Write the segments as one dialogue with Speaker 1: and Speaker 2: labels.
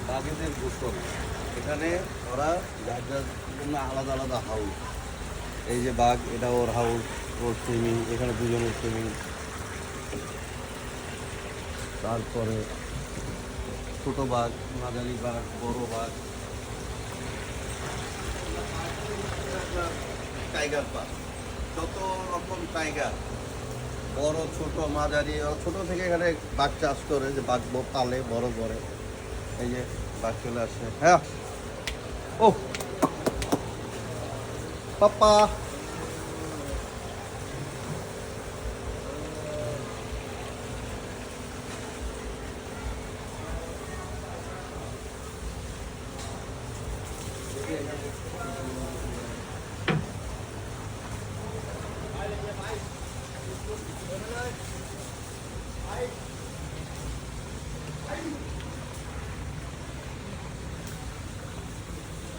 Speaker 1: বাঘেদের গোসল। এখানে ওরা যার যার জন্য আলাদা আলাদা হাউস। এই যে বাঘ, এটা ওর হাউস, ওর সুইমিং, এখানে দুজনের সুইমিং। তারপরে ছোট বাঘ, মাঝারি বাঘ, বড় বাঘ। টাইগার পার্ক, যত রকম টাইগার, বড় ছোট মাঝারি। ছোট থেকে এখানে বাঘ চাষ করে, যে বাঘ পালে বড় করে। এই যে বাঘ চলে আসছে। হ্যাঁ, ও পাপা,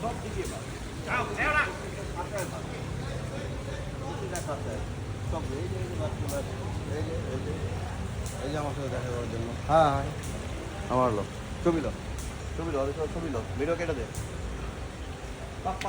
Speaker 1: সব দিকে বাঘ। দেখাতে সব। এই যে বাঘ চলে আসছে। এই যে আমার সাথে দেখা করার জন্য। হ্যাঁ হ্যাঁ, আমার লোক। ছবি লো, ছবি লো, ছবি লো, ভিডিও কেটে দে পাপা।